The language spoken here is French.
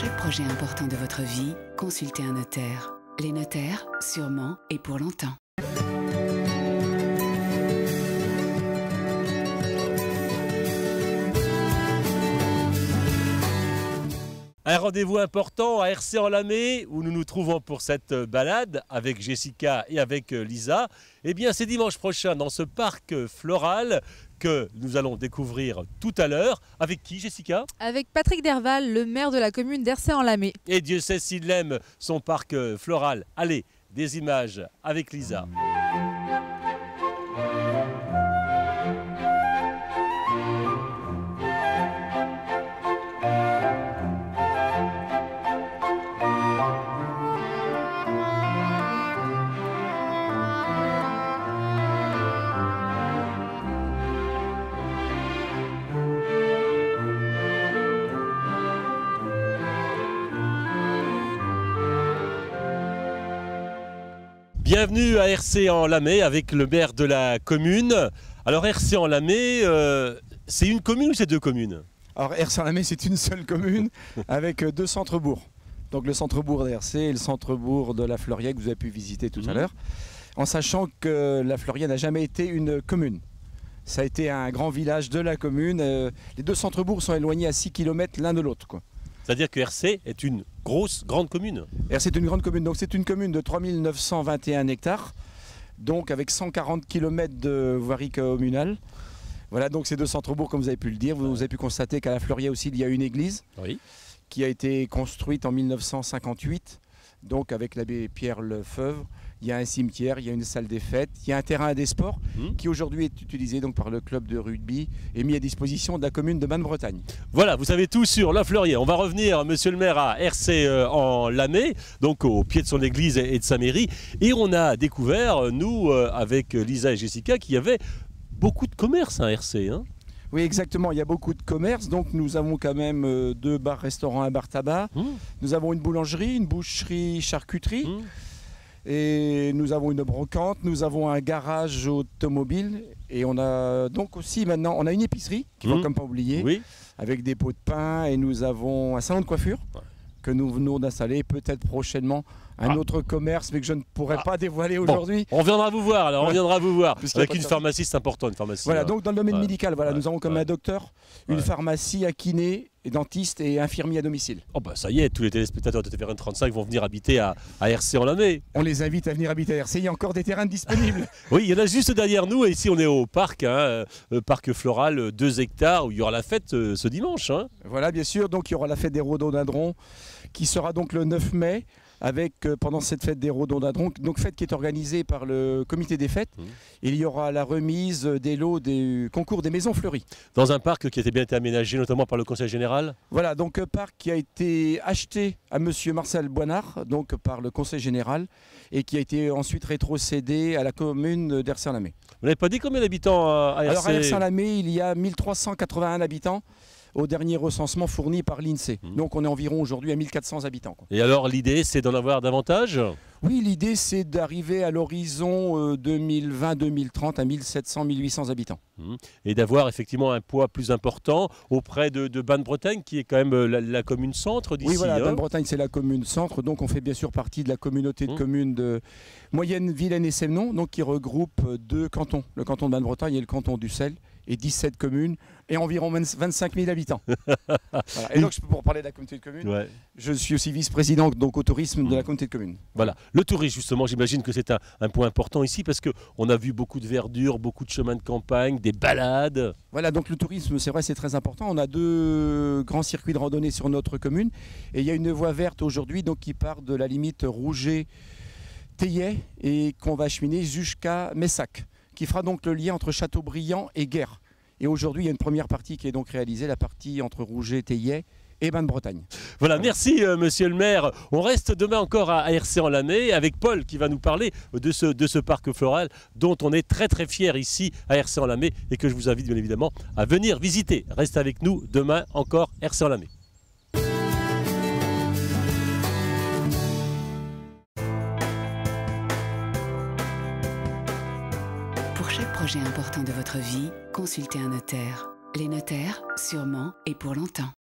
chaque projet important de votre vie, consultez un notaire. Les notaires, sûrement et pour longtemps. Un rendez-vous important à Hercé-en-Lamé où nous nous trouvons pour cette balade avec Jessica et avec Lisa. Eh bien, c'est dimanche prochain dans ce parc floral que nous allons découvrir tout à l'heure. Avec qui, Jessica? Avec Patrick Derval, le maire de la commune d'Hercé-en-Lamé. Et Dieu sait s'il aime son parc floral. Allez, des images avec Lisa. Bienvenue à Hercé-en-Lamé avec le maire de la commune. Alors Hercé-en-Lamé, c'est une commune ou c'est deux communes? Alors Hercé-en-Lamé, c'est une seule commune avec deux centres-bourgs. Donc le centre-bourg d'Hercé et le centre-bourg de la Fleuriette que vous avez pu visiter tout à l'heure. En sachant que la Fleuriette n'a jamais été une commune. Ça a été un grand village de la commune. Les deux centres-bourgs sont éloignés à 6 km l'un de l'autre, quoi. C'est-à-dire que Hercé est une grande commune. Hercé est une grande commune, donc c'est une commune de 3921 hectares, donc avec 140 km de voirie communale. Voilà, donc ces deux centres-bourgs, comme vous avez pu le dire, vous avez pu constater qu'à la Fleuriette aussi, il y a une église qui a été construite en 1958, donc avec l'abbé Pierre Lefebvre. Il y a un cimetière, il y a une salle des fêtes, il y a un terrain des sports qui aujourd'hui est utilisé donc par le club de rugby et mis à disposition de la commune de Ban-Bretagne. Voilà, vous savez tout sur la Fleuriette. On va revenir, monsieur le maire, à Hercé-en-Lamé, donc au pied de son église et de sa mairie. Et on a découvert, nous, avec Lisa et Jessica, qu'il y avait beaucoup de commerces à Hercé. Hein. Oui, exactement. Il y a beaucoup de commerces. Donc, nous avons quand même deux bars-restaurants, un bar-tabac. Nous avons une boulangerie, une boucherie, charcuterie. Et nous avons une brocante, nous avons un garage automobile et on a donc aussi maintenant on a une épicerie qu'il ne faut comme pas oublier, avec des pots de pain, et nous avons un salon de coiffure que nous venons d'installer, peut-être prochainement un autre commerce mais que je ne pourrais pas dévoiler aujourd'hui. On viendra vous voir alors, on viendra vous voir. Avec une pharmacie, c'est important, une pharmacie. Voilà, donc dans le domaine médical, voilà, nous avons comme un docteur, une pharmacie, un kiné, et dentiste et infirmier à domicile. Oh bah ça y est, tous les téléspectateurs de TVRN 35 vont venir habiter à Hercé-en-Lamé. On les invite à venir habiter à Hercé, il y a encore des terrains disponibles. Oui, il y en a juste derrière nous, et ici on est au parc, parc floral, 2 hectares, où il y aura la fête ce dimanche. Hein. Voilà, bien sûr, donc il y aura la fête des rhododendrons, qui sera donc le 9 mai, avec pendant cette fête des rhododendrons, donc fête qui est organisée par le comité des fêtes. Il y aura la remise des lots du concours des maisons fleuries. Dans un parc qui a bien été aménagé, notamment par le conseil général. Voilà, donc un parc qui a été acheté à monsieur Marcel Boinard, donc par le conseil général, et qui a été ensuite rétrocédé à la commune d'Hercé-en-Lamé. Vous n'avez pas dit combien d'habitants à Hercé? Alors à Hercé-en-Lamé, il y a 1381 habitants. Au dernier recensement fourni par l'INSEE. Donc on est environ aujourd'hui à 1400 habitants. Quoi. Et alors l'idée c'est d'en avoir davantage? Oui, l'idée c'est d'arriver à l'horizon 2020-2030 à 1700-1800 habitants. Et d'avoir effectivement un poids plus important auprès de Ban-Bretagne qui est quand même la commune centre d'ici. Oui, voilà, Ban-Bretagne c'est la commune centre, donc on fait bien sûr partie de la communauté de communes de Moyenne, Vilaine et Semnon, donc qui regroupe deux cantons, le canton de Ban-Bretagne et le canton d'Ussel, et 17 communes et environ 25 000 habitants. Voilà. Et donc, pour parler de la communauté de communes, je suis aussi vice-président donc au tourisme de la communauté de communes. Voilà, le tourisme justement, j'imagine que c'est un point important ici parce qu'on a vu beaucoup de verdure, beaucoup de chemins de campagne, des balades. Voilà, donc le tourisme, c'est vrai, c'est très important. On a deux grands circuits de randonnée sur notre commune et il y a une voie verte aujourd'hui donc qui part de la limite Rouget-Théiet et qu'on va acheminer jusqu'à Messac, qui fera donc le lien entre Châteaubriand et Guerre. Et aujourd'hui, il y a une première partie qui est donc réalisée, la partie entre Rouget, Théiet et Ban-Bretagne. Voilà, merci monsieur le maire. On reste demain encore à Hercé-en-Lamé avec Paul qui va nous parler de ce parc floral dont on est très très fiers ici à Hercé-en-Lamé et que je vous invite bien évidemment à venir visiter. Reste avec nous demain encore Hercé-en-Lamé. Pour chaque projet important de votre vie, consultez un notaire. Les notaires, sûrement et pour longtemps.